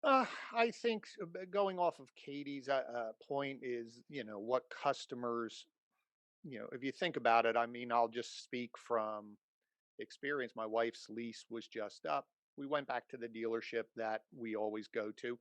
I think going off of Katie's point is, what customers, if you think about it, I mean, I'll just speak from experience. My wife's lease was just up. We went back to the dealership that we always go to.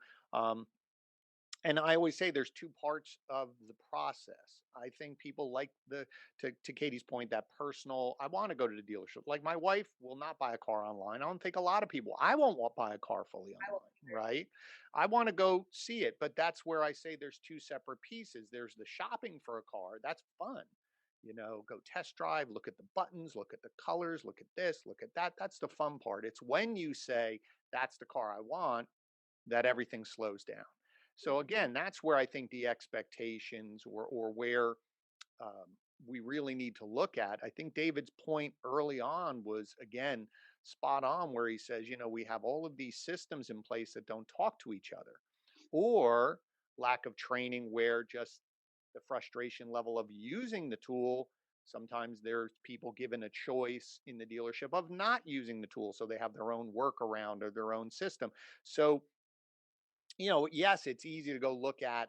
And I always say there's two parts of the process. I think people like to Katie's point, that personal, I want to go to the dealership. Like my wife will not buy a car online. I don't think a lot of people, I won't buy a car fully online, right? I want to go see it, but that's where I say there's two separate pieces. There's the shopping for a car. That's fun. Go test drive, look at the buttons, look at the colors, look at this, look at that. That's the fun part. It's when you say, that's the car I want, that everything slows down. So again, that's where I think the expectations or where um, we really need to look at. I think David's point early on was again spot on, where he says, we have all of these systems in place that don't talk to each other, or lack of training, where just the frustration level of using the tool. Sometimes there's people given a choice in the dealership of not using the tool, so they have their own workaround or their own system. So yes, it's easy to go look at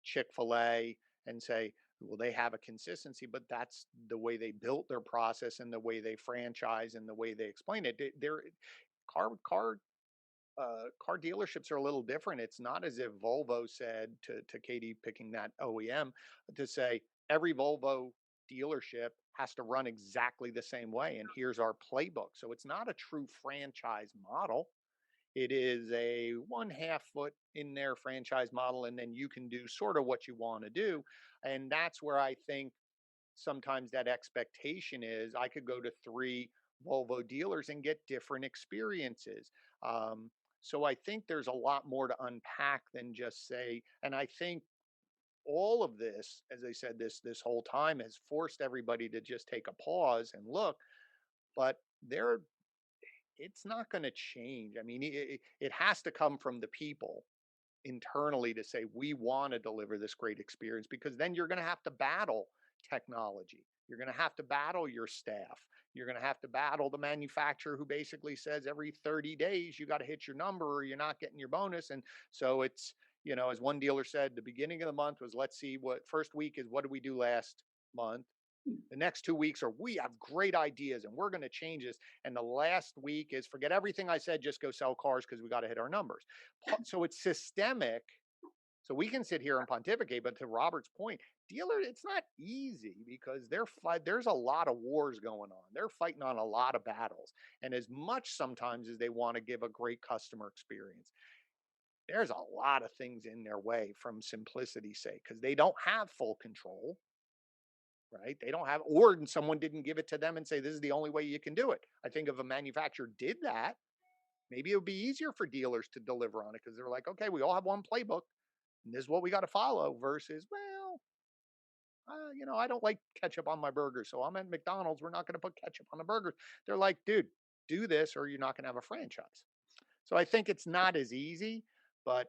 Chick-fil-A and say, well, they have a consistency, but that's the way they built their process and the way they franchise and the way they explain it. They're car car car dealerships are a little different. It's not as if Volvo said to Katie, picking that OEM, to say every Volvo dealership has to run exactly the same way and here's our playbook. So it's not a true franchise model. It is a 1/2 foot in their franchise model, and then you can do sort of what you want to do. And that's where I think sometimes that expectation is I could go to 3 Volvo dealers and get different experiences. So I think there's a lot more to unpack than just say, and I think all of this, as I said, this whole time has forced everybody to just take a pause and look, but there it's not going to change. I mean, it has to come from the people internally to say, we want to deliver this great experience, because then you're going to have to battle technology. You're going to have to battle your staff. You're going to have to battle the manufacturer who basically says every 30 days, you got to hit your number or you're not getting your bonus. And so it's, as one dealer said, the beginning of the month was, let's see, what first week is, what did we do last month? The next 2 weeks are, we have great ideas and we're going to change this. And the last week is, forget everything I said, just go sell cars because we got to hit our numbers. So it's systemic. So we can sit here and pontificate, but to Robert's point, it's not easy, because there's a lot of wars going on. They're fighting on a lot of battles. And as much sometimes as they want to give a great customer experience, there's a lot of things in their way from simplicity's sake, because they don't have full control. Right? They don't have, or someone didn't give it to them and say, this is the only way you can do it. I think if a manufacturer did that, maybe it would be easier for dealers to deliver on it, because they're like, okay, we all have one playbook and this is what we got to follow, versus, well, I don't like ketchup on my burger. So I'm at McDonald's. We're not going to put ketchup on the burger. They're like, dude, do this or you're not going to have a franchise. So I think it's not as easy, but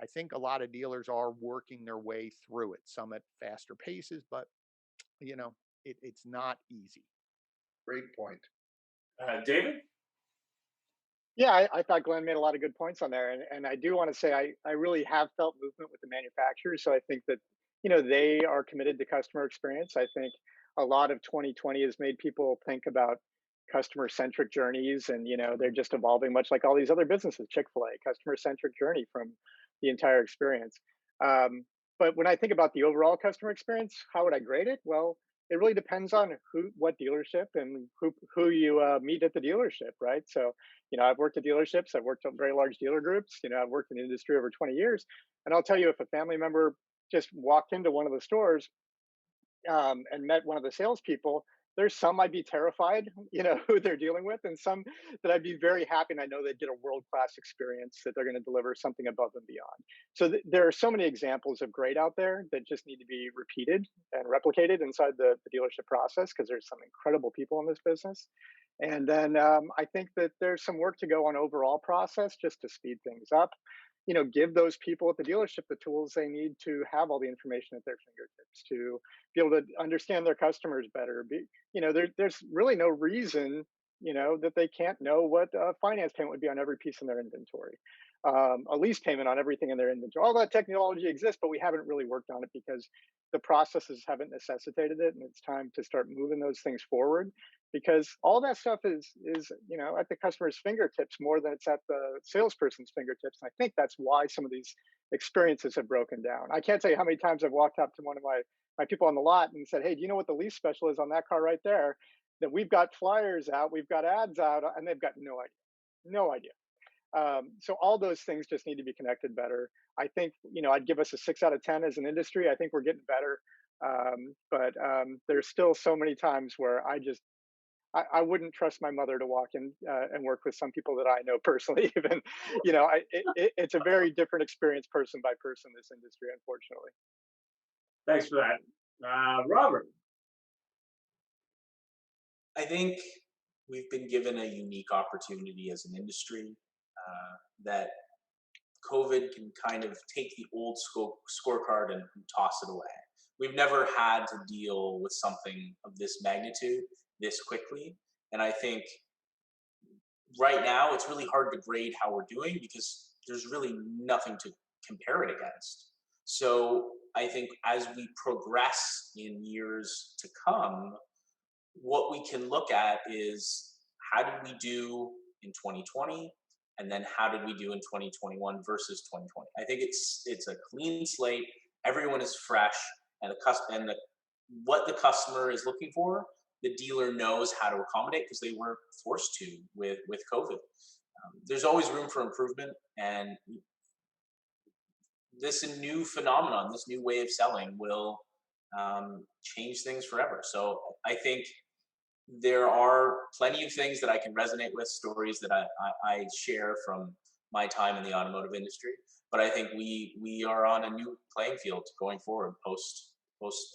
I think a lot of dealers are working their way through it, some at faster paces, but it's not easy. Great point. David? Yeah, I thought Glenn made a lot of good points on there. And I do want to say I really have felt movement with the manufacturers. So I think that, they are committed to customer experience. I think a lot of 2020 has made people think about customer centric journeys, and, they're just evolving much like all these other businesses, Chick-fil-A, customer centric journey from the entire experience. Um, but when I think about the overall customer experience, how would I grade it? Well, it really depends on what dealership, and who you meet at the dealership, right? So, I've worked at dealerships, I've worked at very large dealer groups, I've worked in the industry over 20 years. And I'll tell you, if a family member just walked into one of the stores and met one of the salespeople, there's some I'd be terrified, who they're dealing with, and some that I'd be very happy, and I know they'd get a world class experience, that they're going to deliver something above and beyond. So there are so many examples of great out there that just need to be repeated and replicated inside the dealership process, because there's some incredible people in this business. And then I think that there's some work to go on overall process, just to speed things up. Give those people at the dealership the tools they need to have all the information at their fingertips, to be able to understand their customers better. There's really no reason, that they can't know what a finance payment would be on every piece in their inventory, a lease payment on everything in their inventory. All that technology exists, but we haven't really worked on it because the processes haven't necessitated it. And it's time to start moving those things forward. because all that stuff is at the customer's fingertips more than it's at the salesperson's fingertips. And I think that's why some of these experiences have broken down. I can't tell you how many times I've walked up to one of my people on the lot and said, "Hey, do you know what the lease special is on that car right there? That we've got flyers out, we've got ads out," and they've got no idea, no idea. So all those things just need to be connected better. I think I'd give us a 6 out of 10 as an industry. I think we're getting better, but there's still so many times where I wouldn't trust my mother to walk in and work with some people that I know personally. Even it's a very different experience person by person. This industry, unfortunately. Thanks for that, Robert. I think we've been given a unique opportunity as an industry that COVID can kind of take the old scorecard and toss it away. We've never had to deal with something of this magnitude this quickly. And I think right now it's really hard to grade how we're doing because there's really nothing to compare it against. So I think as we progress in years to come, what we can look at is how did we do in 2020, and then how did we do in 2021 versus 2020. I think it's a clean slate. Everyone is fresh, and what the customer is looking for, the dealer knows how to accommodate because they weren't forced to with COVID. There's always room for improvement, and this new phenomenon, this new way of selling will change things forever. So I think there are plenty of things that I can resonate with, stories that I share from my time in the automotive industry. But I think we are on a new playing field going forward, post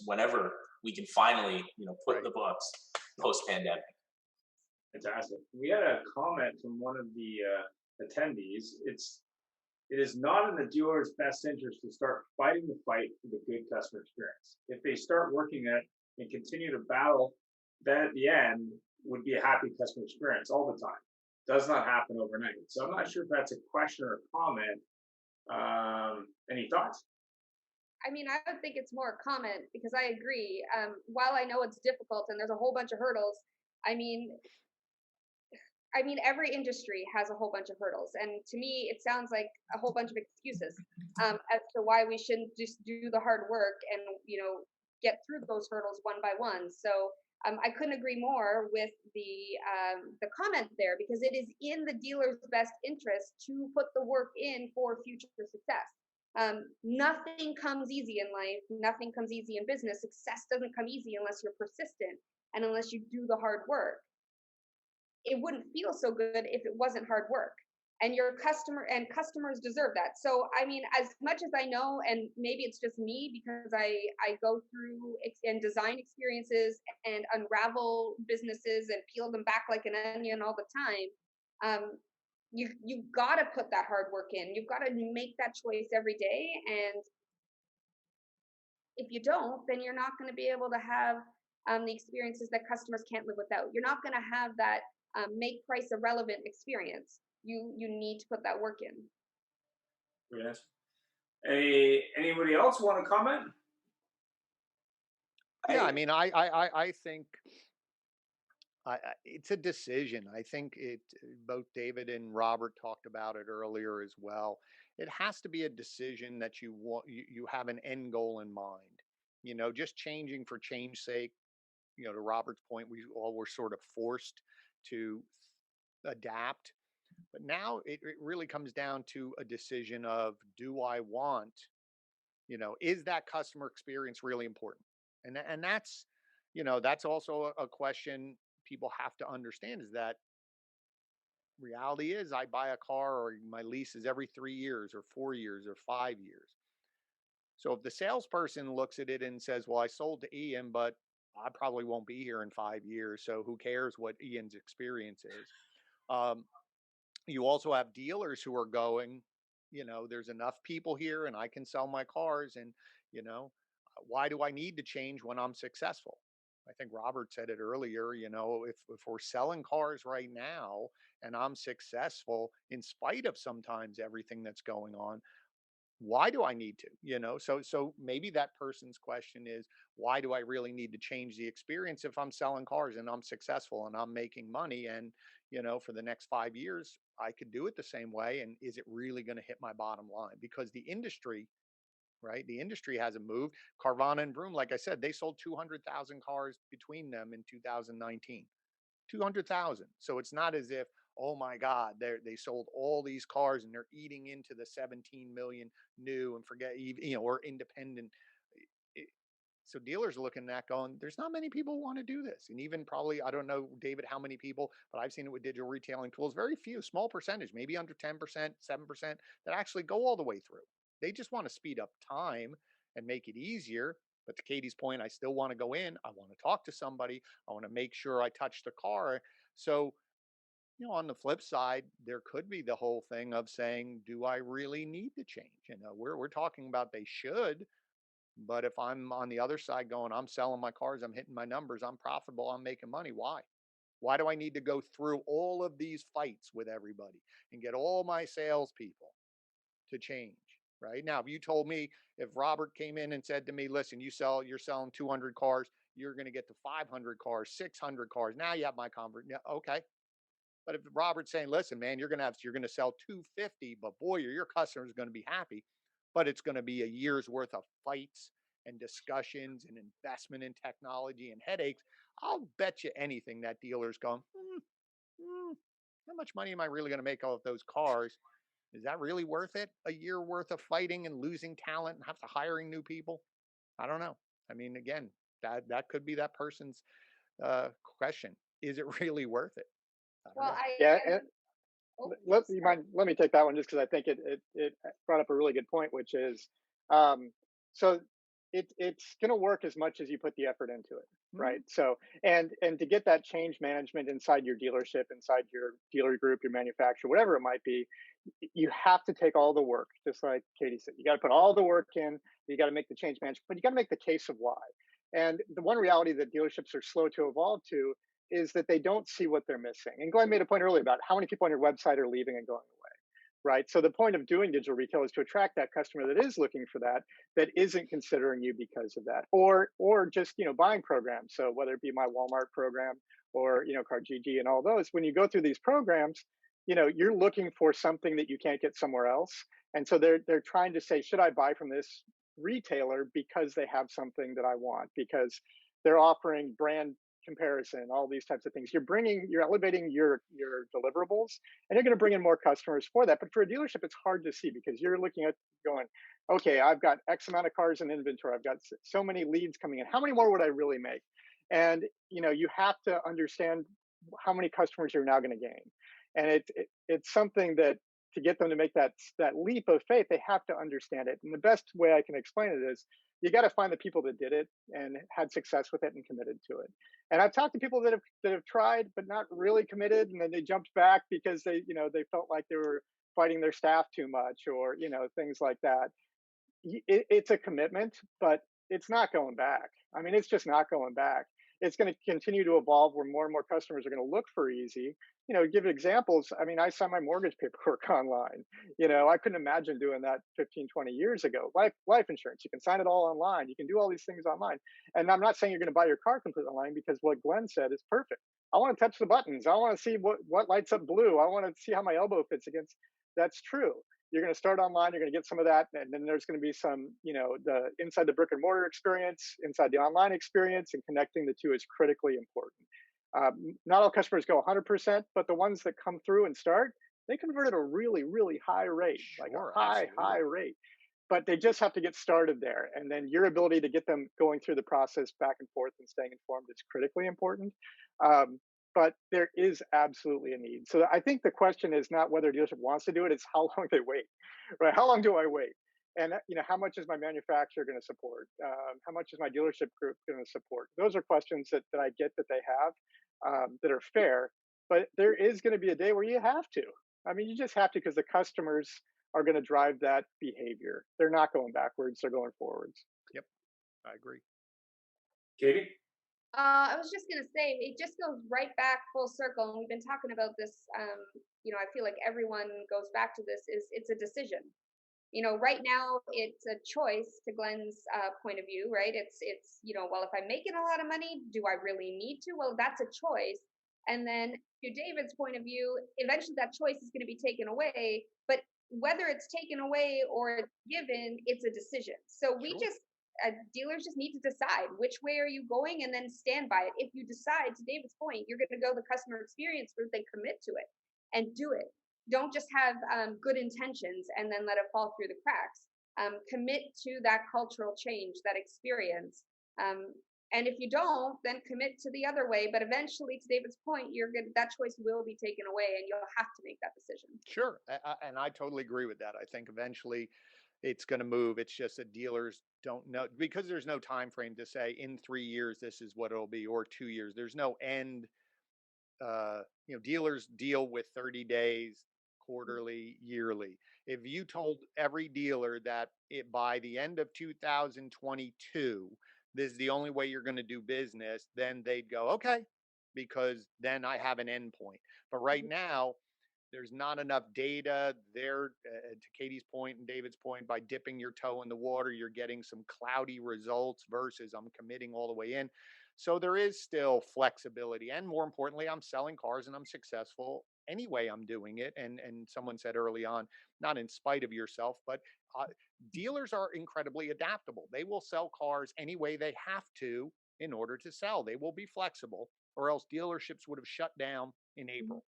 whenever we can finally put in the books post pandemic. Fantastic. We had a comment from one of the attendees. It is not in the dealer's best interest to start fighting the fight for the good customer experience. If they start working it and continue to battle, then at the end would be a happy customer experience all the time. Does not happen overnight. So I'm not sure if that's a question or a comment. Any thoughts? I mean, I would think it's more a comment because I agree. While I know it's difficult and there's a whole bunch of hurdles, I mean, every industry has a whole bunch of hurdles, and to me, it sounds like a whole bunch of excuses as to why we shouldn't just do the hard work and get through those hurdles one by one. So I couldn't agree more with the comment there, because it is in the dealer's best interest to put the work in for future success. Nothing comes easy in life. Nothing comes easy in business. Success doesn't come easy unless you're persistent and unless you do the hard work. It wouldn't feel so good if it wasn't hard work. And customers deserve that. So, I mean, as much as I know, and maybe it's just me because I go through and design experiences and unravel businesses and peel them back like an onion all the time. You've got to put that hard work in. You've got to make that choice every day. And if you don't, then you're not going to be able to have the experiences that customers can't live without. You're not going to have that make price irrelevant experience. You need to put that work in. Yes. Anybody else want to comment? Yeah, I mean, I think it's a decision. I think both David and Robert talked about it earlier as well. It has to be a decision that you have an end goal in mind. Just changing for change's sake. To Robert's point, we all were sort of forced to adapt. But now it really comes down to a decision of, do I want, is that customer experience really important? And that's also a question people have to understand, is that reality is I buy a car or my lease is every 3 years or 4 years or 5 years. So if the salesperson looks at it and says, well, I sold to Ian, but I probably won't be here in 5 years, so who cares what Ian's experience is? You also have dealers who are going, there's enough people here and I can sell my cars, and why do I need to change when I'm successful? I think Robert said it earlier, if we're selling cars right now and I'm successful in spite of sometimes everything that's going on, Why do I need to? So maybe that person's question is, why do I really need to change the experience if I'm selling cars and I'm successful and I'm making money, and for the next 5 years I could do it the same way, and is it really going to hit my bottom line? Because the industry, right? The industry hasn't moved. Carvana and Vroom, like I said, they sold 200,000 cars between them in 2019. 200,000. So it's not as if, oh my God, they sold all these cars and they're eating into the 17 million new, and forget even, or independent. It- So dealers are looking at that going, there's not many people who want to do this. And even probably, I don't know, David, how many people, but I've seen it with digital retailing tools, very few, small percentage, maybe under 10%, 7% that actually go all the way through. They just want to speed up time and make it easier. But to Katie's point, I still want to go in. I want to talk to somebody. I want to make sure I touch the car. So, on the flip side, there could be the whole thing of saying, do I really need to change? We're talking about they should, but if I'm on the other side going, I'm selling my cars, I'm hitting my numbers, I'm profitable, I'm making money, why? Why do I need to go through all of these fights with everybody and get all my salespeople to change? Right now, if you told me, if Robert came in and said to me, listen, you're selling 200 cars, you're going to get to 500 cars, 600 cars. Now you have my convert. Yeah, okay. But if Robert's saying, listen, man, you're going to sell 250, but boy, your customer is going to be happy, but it's going to be a year's worth of fights and discussions and investment in technology and headaches. I'll bet you anything that dealer's going, how much money am I really going to make off those cars? Is that really worth it? A year worth of fighting and losing talent and have to hiring new people? I don't know. I mean, again, that could be that person's question. Is it really worth it? I don't Well, know. Yeah, I and oh, let me take that one just because I think it brought up a really good point, which is so it's going to work as much as you put the effort into it, right? Mhm. So and to get that change management inside your dealership, inside your dealer group, your manufacturer, whatever it might be, you have to take all the work, just like Katie said. You got to put all the work in. You got to make the change management, but you got to make the case of why. And the one reality that dealerships are slow to evolve to is that they don't see what they're missing. And Glenn made a point earlier about how many people on your website are leaving and going away, right? So the point of doing digital retail is to attract that customer that is looking for that isn't considering you because of that, or just buying programs. So whether it be my Walmart program or Car GG and all those, when you go through these programs, you're looking for something that you can't get somewhere else, and so they're trying to say, should I buy from this retailer because they have something that I want, because they're offering brand comparison, all these types of things. You're elevating your deliverables, and you're going to bring in more customers for that. But for a dealership, it's hard to see because you're looking at going, okay, I've got X amount of cars in inventory. I've got so many leads coming in. How many more would I really make? And you have to understand how many customers you're now going to gain, and it's something that to get them to make that leap of faith, they have to understand it. And the best way I can explain it is you got to find the people that did it and had success with it and committed to it. And I've talked to people that have tried but not really committed, and then they jumped back because they felt like they were fighting their staff too much, or things like that. It's a commitment, but it's not going back. I mean, it's just not going back. It's going to continue to evolve where more and more customers are going to look for easy. Give examples. I mean, I signed my mortgage paperwork online. I couldn't imagine doing that 15, 20 years ago. Life insurance, you can sign it all online. You can do all these things online. And I'm not saying you're going to buy your car completely online, because what Glenn said is perfect. I want to touch the buttons. I want to see what lights up blue. I want to see how my elbow fits against. That's true. You're going to start online, you're going to get some of that, and then there's going to be some, the inside the brick and mortar experience, inside the online experience, and connecting the two is critically important. Not all customers go 100%, but the ones that come through and start, they convert at a really, really high rate, like Sure, a high absolutely. rate. But they just have to get started there, and then your ability to get them going through the process back and forth and staying informed is critically important. Um, but there is absolutely a need. So I think the question is not whether a dealership wants to do it; it's how long they wait, right? How long do I wait? And how much is my manufacturer going to support? How much is my dealership group going to support? Those are questions that I get that they have, that are fair. But there is going to be a day where you have to. I mean, you just have to, because the customers are going to drive that behavior. They're not going backwards; they're going forwards. Yep, I agree. Katie? I was just gonna say it just goes right back full circle, and we've been talking about this. I feel like everyone goes back to this. Is it's a decision. Right now it's a choice, to Glenn's point of view, right? It's well, if I'm making a lot of money, do I really need to? Well, that's a choice. And then to David's point of view, eventually that choice is going to be taken away. But whether it's taken away or given, it's a decision. So we Sure. just dealers just need to decide which way are you going, and then stand by it. If you decide, to David's point, you're going to go the customer experience route, then commit to it and do it. Don't just have good intentions and then let it fall through the cracks. Commit to that cultural change, that experience. And if you don't, then commit to the other way. But eventually, to David's point, that choice will be taken away, and you'll have to make that decision. Sure. And I totally agree with that. I think eventually it's going to move. It's just that dealers don't know, because there's no time frame to say in 3 years this is what it'll be, or 2 years. There's no end. Dealers deal with 30 days, quarterly, yearly. If you told every dealer that by the end of 2022, this is the only way you're going to do business, then they'd go, okay, because then I have an end point. But right now, there's not enough data there. To Katie's point and David's point, by dipping your toe in the water, you're getting some cloudy results versus I'm committing all the way in. So there is still flexibility. And more importantly, I'm selling cars and I'm successful anyway I'm doing it. And someone said early on, not in spite of yourself, but dealers are incredibly adaptable. They will sell cars any way they have to in order to sell. They will be flexible, or else dealerships would have shut down in April,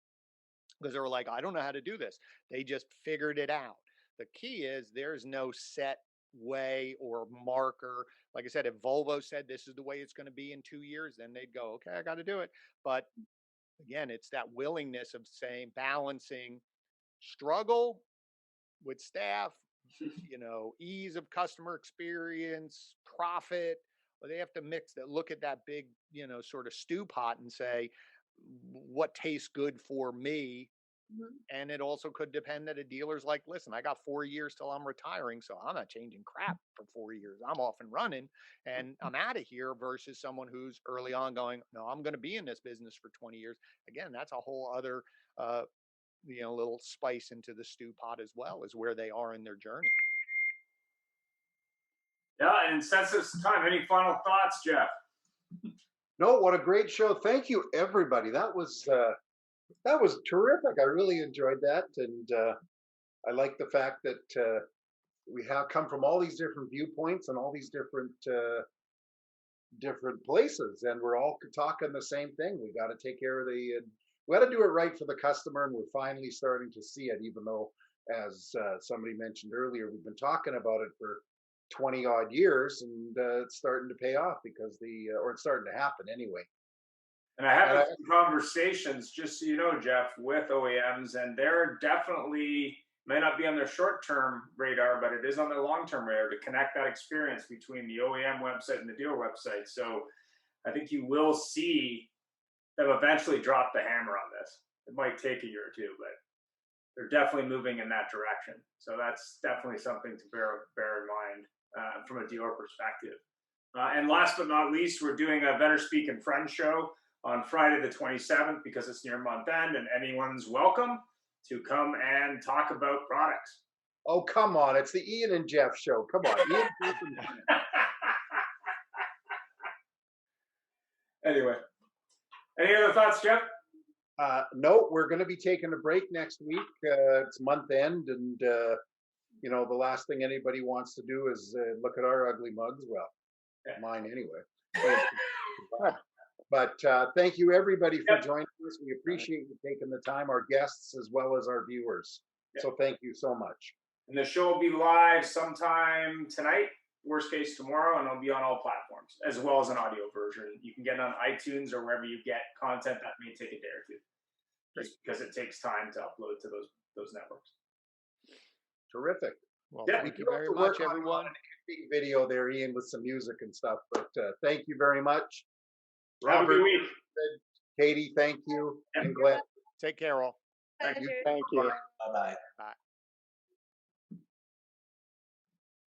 because they were like, I don't know how to do this. They just figured it out. The key is there's no set way or marker. Like I said, if Volvo said this is the way it's going to be in 2 years, then they'd go, okay, I got to do it. But again, it's that willingness of saying, balancing struggle with staff, ease of customer experience, profit. Or they have to mix that, look at that big, sort of stew pot and say, what tastes good for me. And it also could depend that a dealer's like, listen, I got 4 years till I'm retiring, so I'm not changing crap for 4 years. I'm off and running and I'm out of here, versus someone who's early on going, no, I'm going to be in this business for 20 years. Again, that's a whole other, little spice into the stew pot as well, as where they are in their journey. Yeah, and since it's time, any final thoughts, Jeff? No, what a great show. Thank you, everybody. That was terrific. I really enjoyed that. And I like the fact that we have come from all these different viewpoints and all these different places, and we're all talking the same thing. We got to take care of we got to do it right for the customer, and we're finally starting to see it, even though, as somebody mentioned earlier, we've been talking about it for 20 odd years, and it's starting to pay off, because or it's starting to happen anyway. And I have some conversations, just so you know, Jeff, with OEMs, and they're definitely, may not be on their short-term radar, but it is on their long-term radar to connect that experience between the OEM website and the dealer website. So I think you will see them eventually drop the hammer on this. It might take a year or two, but they're definitely moving in that direction. So that's definitely something to bear in mind from a dealer perspective. And last but not least, we're doing a Better Speak and Friends show on Friday the 27th, because it's near month end, and anyone's welcome to come and talk about products. Oh, come on. It's the Ian and Jeff show. Come on. Ian, Anyway, any other thoughts, Jeff? no, we're going to be taking a break next week. It's month end, and the last thing anybody wants to do is look at our ugly mugs. Well, mine anyway. But thank you, everybody, for joining us. We appreciate you taking the time, our guests as well as our viewers. So thank you so much. And the show will be live sometime tonight, worst case tomorrow, and it'll be on all platforms, as well as an audio version. You can get it on iTunes or wherever you get content. That may take a day or two, just because it takes time to upload to those networks. Terrific. Well, thank you very much, everyone. Big video there, Ian, with some music and stuff. But thank you very much. Have a good week. Katie, thank you. And Glenn. Take care, all. Thank you. Thank you. Bye-bye. Bye.